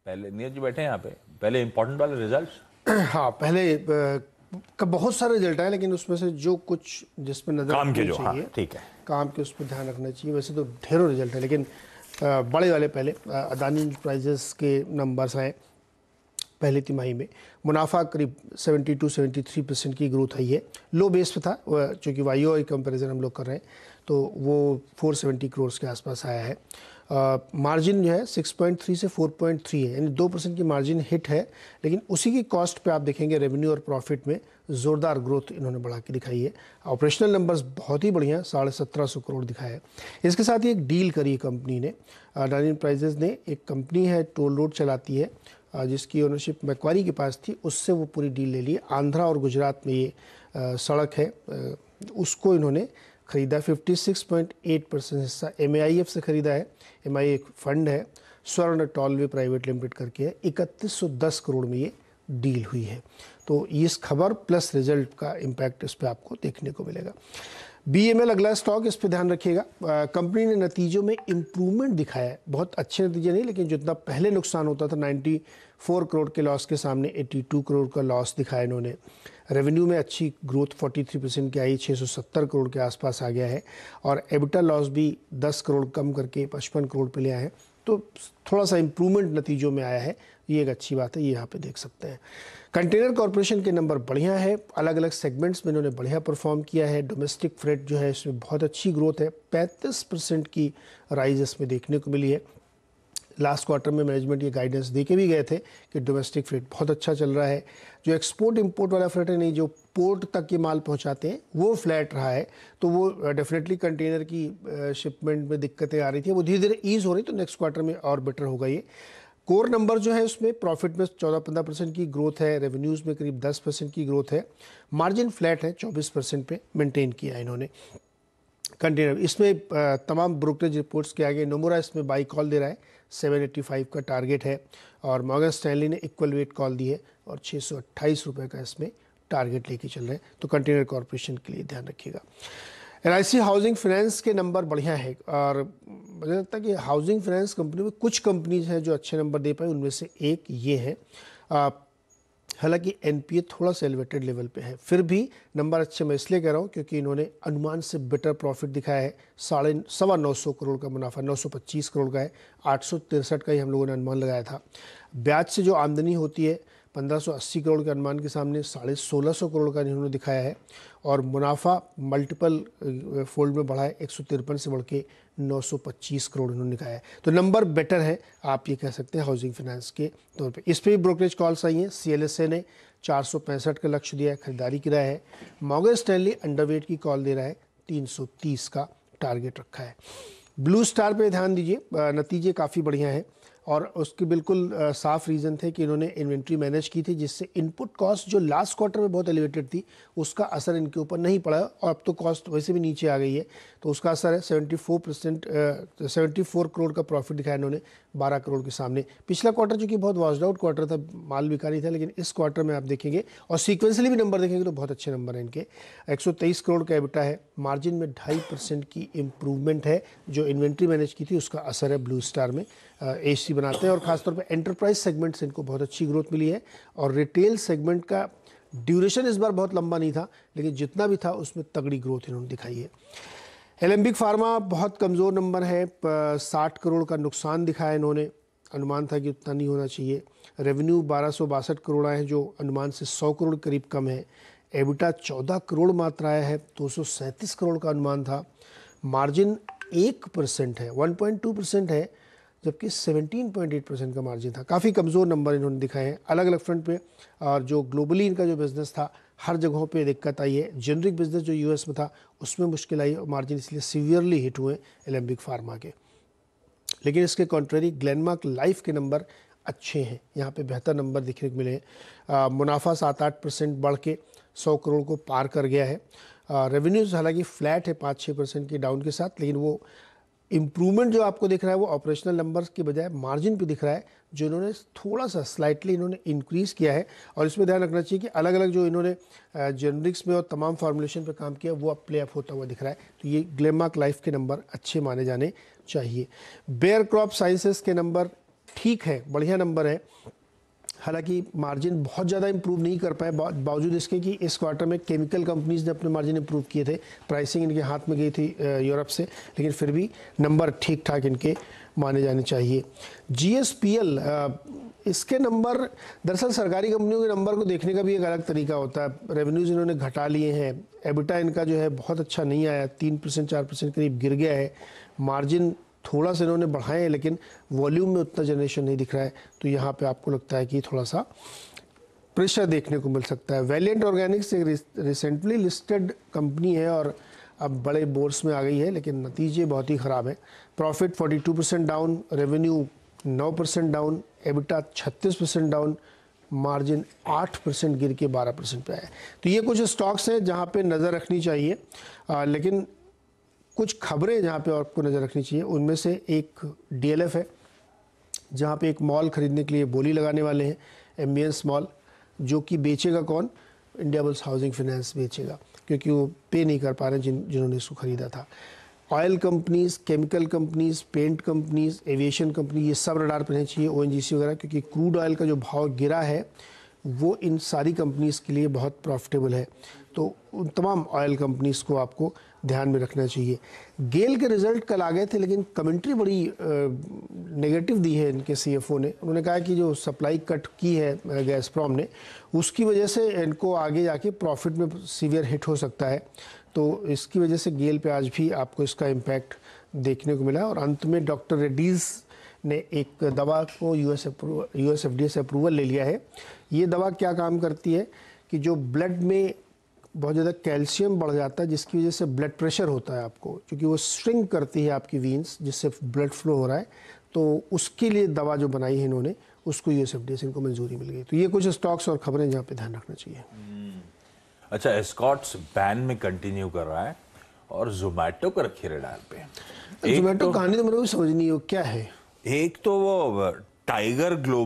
पहले नीरज जी बैठे हैं यहाँ पे, पहले इंपॉर्टेंट वाले रिजल्ट्स। हाँ, पहले का बहुत सारे रिजल्ट आए, लेकिन उसमें से जो कुछ जिस पर नजर काम के रखनी जो, हाँ चाहिए, ठीक है, काम के उस पर ध्यान रखना चाहिए। वैसे तो ढेरों रिजल्ट है, लेकिन बड़े वाले पहले अदानी एंटरप्राइजेस के नंबर्स आए पहली तिमाही में। मुनाफा करीब 72-73% की ग्रोथ आई है। लो बेस पे था, चूँकि वाईओ कंपैरिजन हम लोग कर रहे हैं, तो वो 470 करोड़ के आसपास आया है। मार्जिन जो है 6.3 से 4.3 है, यानी 2% की मार्जिन हिट है, लेकिन उसी की कॉस्ट पे आप देखेंगे रेवेन्यू और प्रॉफिट में ज़ोरदार ग्रोथ इन्होंने बढ़ा के दिखाई है। ऑपरेशनल नंबर्स बहुत ही बढ़िया, 1750 करोड़ दिखाया है। इसके साथ ही एक डील करी कंपनी ने, अडानी एंटरप्राइजेज ने। एक कंपनी है टोल रोड चलाती है, जिसकी ओनरशिप मैक्वारी के पास थी, उससे वो पूरी डील ले ली। आंध्रा और गुजरात में ये सड़क है, उसको इन्होंने खरीदा। 56.8% हिस्सा MAIF से खरीदा है। MAI एक फंड है, स्वर्ण टोलवे प्राइवेट लिमिटेड करके है। 3110 करोड़ में ये डील हुई है। तो इस खबर प्लस रिजल्ट का इम्पैक्ट इस पर आपको देखने को मिलेगा। BML अगला स्टॉक, इस पर ध्यान रखिएगा। कंपनी ने नतीजों में इम्प्रूवमेंट दिखाया है, बहुत अच्छे नतीजे नहीं, लेकिन जितना पहले नुकसान होता था 94 करोड़ के लॉस के सामने 82 करोड़ का लॉस दिखाया इन्होंने। रेवेन्यू में अच्छी ग्रोथ 43% की आई, 670 करोड़ के आसपास आ गया है। और एबिटा लॉस भी 10 करोड़ कम करके 55 करोड़ पे ले आए हैं। तो थोड़ा सा इम्प्रूवमेंट नतीजों में आया है, ये एक अच्छी बात है, ये यहाँ पे देख सकते हैं। कंटेनर कॉरपोरेशन के नंबर बढ़िया है, अलग अलग सेगमेंट्स में इन्होंने बढ़िया परफॉर्म किया है। डोमेस्टिक फ्रेट जो है इसमें बहुत अच्छी ग्रोथ है, 35% की राइज इसमें देखने को मिली है। लास्ट क्वार्टर में मैनेजमेंट ये गाइडेंस दे के भी गए थे कि डोमेस्टिक फ्रेट बहुत अच्छा चल रहा है। जो एक्सपोर्ट इंपोर्ट वाला फ्रेट है, नहीं, जो पोर्ट तक ये माल पहुंचाते हैं, वो फ्लैट रहा है। तो वो डेफिनेटली कंटेनर की शिपमेंट में दिक्कतें आ रही थी, वो धीरे धीरे ईज हो रही, तो नेक्स्ट क्वार्टर में और बेटर होगा ये। कोर नंबर जो है उसमें प्रॉफिट में 14-15% की ग्रोथ है, रेवेन्यूज़ में करीब 10% की ग्रोथ है। मार्जिन फ्लैट है, 24% पे मेंटेन किया है इन्होंने। कंटेनर इसमें तमाम ब्रोकरेज रिपोर्ट्स के आगे नोमुरा इसमें बाई कॉल दे रहा है, 785 का टारगेट है। और मॉर्गन स्टैनली ने इक्वल वेट कॉल दी है और 628 रुपये का इसमें टारगेट लेके चल रहे हैं। तो कंटेनर कॉरपोरेशन के लिए ध्यान रखिएगा। LIC हाउसिंग फाइनेंस के नंबर बढ़िया है, और मुझे लगता है कि हाउसिंग फाइनेंस कंपनी में कुछ कंपनीज हैं जो अच्छे नंबर दे पाए, उनमें से एक ये है। हालांकि NPA थोड़ा सा एलिवेटेड लेवल पे है, फिर भी नंबर अच्छे मैं इसलिए कह रहा हूँ क्योंकि इन्होंने अनुमान से बेटर प्रॉफिट दिखाया है। 950 करोड़ का मुनाफा, 925 करोड़ का है, 863 का ही हम लोगों ने अनुमान लगाया था। ब्याज से जो आमदनी होती है 1580 करोड़ के अनुमान के सामने 1650 करोड़ का इन्होंने दिखाया है। और मुनाफा मल्टीपल फोल्ड में बढ़ा है, 153 से बढ़ के 925 करोड़ इन्होंने दिखाया है। तो नंबर बेटर है, आप ये कह सकते हैं हाउसिंग फाइनेंस के तौर पे। इस पर भी ब्रोकरेज कॉल्स आई हैं। CLSA ने 465 का लक्ष्य दिया है, खरीदारी की रहा है। मॉर्गन स्टैनली अंडरवेट की कॉल दे रहा है, 330 का टारगेट रखा है। ब्लू स्टार पे ध्यान दीजिए, नतीजे काफ़ी बढ़िया हैं, और उसके बिल्कुल साफ रीज़न थे कि इन्होंने इन्वेंट्री मैनेज की थी, जिससे इनपुट कॉस्ट जो लास्ट क्वार्टर में बहुत एलिवेटेड थी, उसका असर इनके ऊपर नहीं पड़ा, और अब तो कॉस्ट वैसे भी नीचे आ गई है, तो उसका असर है। 74 करोड़ का प्रॉफिट दिखाया इन्होंने 12 करोड़ के सामने। पिछला क्वार्टर चूँकि बहुत वॉश्ड आउट क्वार्टर था, माल बिका नहीं था, लेकिन इस क्वार्टर में आप देखेंगे और सीक्वेंसली भी नंबर देखेंगे तो बहुत अच्छे नंबर हैं इनके। 123 करोड़ का एबिटा है, मार्जिन में 2.5% की इम्प्रूवमेंट है। जो इन्वेंट्री मैनेज की थी उसका असर है ब्लू स्टार में। AC बनाते हैं, और खासतौर पे एंटरप्राइज सेगमेंट से इनको बहुत अच्छी ग्रोथ मिली है। और रिटेल सेगमेंट का ड्यूरेशन इस बार बहुत लंबा नहीं था, लेकिन जितना भी था उसमें तगड़ी ग्रोथ इन्होंने दिखाई है। एलेम्बिक फार्मा बहुत कमज़ोर नंबर है, 60 करोड़ का नुकसान दिखाया इन्होंने, अनुमान था कि उतना नहीं होना चाहिए। रेवेन्यू 1262 करोड़ आए हैं, जो अनुमान से 100 करोड़ करीब कम है। एबिटा 14 करोड़ मात्र आया है, 237 करोड़ का अनुमान था। मार्जिन 1% है, 1.2% है, जबकि 17.8% का मार्जिन था। काफ़ी कमज़ोर नंबर इन्होंने दिखाए हैं अलग अलग फ्रंट पे। और जो ग्लोबली इनका जो बिज़नेस था, हर जगहों पे दिक्कत आई है। जेनरिक बिज़नेस जो US में था उसमें मुश्किल आई, और मार्जिन इसलिए सीवियरली हिट हुए एलेम्बिक फार्मा के। लेकिन इसके कॉन्ट्रेरी ग्लेनमार्क लाइफ के नंबर अच्छे हैं, यहाँ पे बेहतर नंबर दिखने को मिले हैं। मुनाफा 7-8% बढ़ के 100 करोड़ को पार कर गया है। रेवेन्यूज़ हालांकि फ्लैट है 5-6% की डाउन के साथ, लेकिन वो इम्प्रूवमेंट जो आपको दिख रहा है वो ऑपरेशनल नंबर्स के बजाय मार्जिन पे दिख रहा है, जो इन्होंने थोड़ा सा स्लाइटली इन्होंने इंक्रीज़ किया है। और इसमें ध्यान रखना चाहिए कि अलग अलग जो इन्होंने जेनरिक्स में और तमाम फार्मुलेशन पे काम किया वो अब प्ले अप होता हुआ दिख रहा है। तो ये ग्लेनमार्क लाइफ के नंबर अच्छे माने जाने चाहिए। बेयर क्रॉप साइंसेस के नंबर ठीक है, बढ़िया नंबर है। हालांकि मार्जिन बहुत ज़्यादा इंप्रूव नहीं कर पाए, बावजूद इसके कि इस क्वार्टर में केमिकल कंपनीज ने अपने मार्जिन इंप्रूव किए थे। प्राइसिंग इनके हाथ में गई थी यूरोप से, लेकिन फिर भी नंबर ठीक ठाक इनके माने जाने चाहिए। GSPL इसके नंबर, दरअसल सरकारी कंपनियों के नंबर को देखने का भी एक अलग तरीका होता है। रेवेन्यूज़ इन्होंने घटा लिए हैं, एबिटा इनका जो है बहुत अच्छा नहीं आया, 3% 4% करीब गिर गया है। मार्जिन थोड़ा सा इन्होंने बढ़ाए हैं, लेकिन वॉल्यूम में उतना जनरेशन नहीं दिख रहा है, तो यहाँ पे आपको लगता है कि थोड़ा सा प्रेशर देखने को मिल सकता है। वैलिएंट ऑर्गेनिक्स एक रिसेंटली लिस्टेड कंपनी है और अब बड़े बोर्ड्स में आ गई है, लेकिन नतीजे बहुत ही ख़राब हैं। Profit 42% down, revenue 9% down, EBITDA 36% down, margin 8% गिर के 12% पे आया। तो ये कुछ स्टॉक्स हैं जहाँ पे नज़र रखनी चाहिए, लेकिन कुछ खबरें जहाँ पे आपको नज़र रखनी चाहिए। उनमें से एक DLF है, जहाँ पे एक मॉल खरीदने के लिए बोली लगाने वाले हैं, एम्बियंस मॉल, जो कि बेचेगा कौन? इंडियाबुल्स हाउसिंग फाइनेंस बेचेगा, क्योंकि वो पे नहीं कर पा रहे जिन्होंने इसको ख़रीदा था। Oil companies, chemical companies, paint companies, aviation company, ये सब रडार पर रहनी चाहिए, ONGC वगैरह, क्योंकि क्रूड ऑयल का जो भाव गिरा है वो इन सारी कंपनीज़ के लिए बहुत प्रॉफिटेबल है। तो उन तमाम ऑयल कंपनीज़ को आपको ध्यान में रखना चाहिए। गेल के रिज़ल्ट कल आ गए थे, लेकिन कमेंट्री बड़ी नेगेटिव दी है इनके CFO ने। उन्होंने कहा कि जो सप्लाई कट की है गैसप्रॉम ने, उसकी वजह से इनको आगे जाके प्रॉफिट में सीवियर हिट हो सकता है। तो इसकी वजह से गेल पे आज भी आपको इसका इम्पैक्ट देखने को मिला। और अंत में डॉक्टर रेड्डीज़ ने एक दवा को US FDA से अप्रूवल ले लिया है। ये दवा क्या काम करती है कि जो ब्लड में बहुत ज़्यादा कैल्शियम बढ़ जाता है, जिसकी वजह से ब्लड प्रेशर होता है आपको, क्योंकि वो श्रिंक करती है आपकी वीन्स, जिससे ब्लड फ्लो हो रहा है, तो उसके लिए दवा जो बनाई है इन्होंने, उसको US FDA से इनको मंजूरी मिल गई। तो ये कुछ स्टॉक्स और खबरें जहाँ पे ध्यान रखना चाहिए। अच्छा, एस्कॉर्ट्स बैन में कंटिन्यू कर रहा है और जोमेटो को रखी रडार पे। जोमेटो कहानी तो मेरे को समझ नहीं हो क्या है। एक तो वो टाइगर ग्लोबल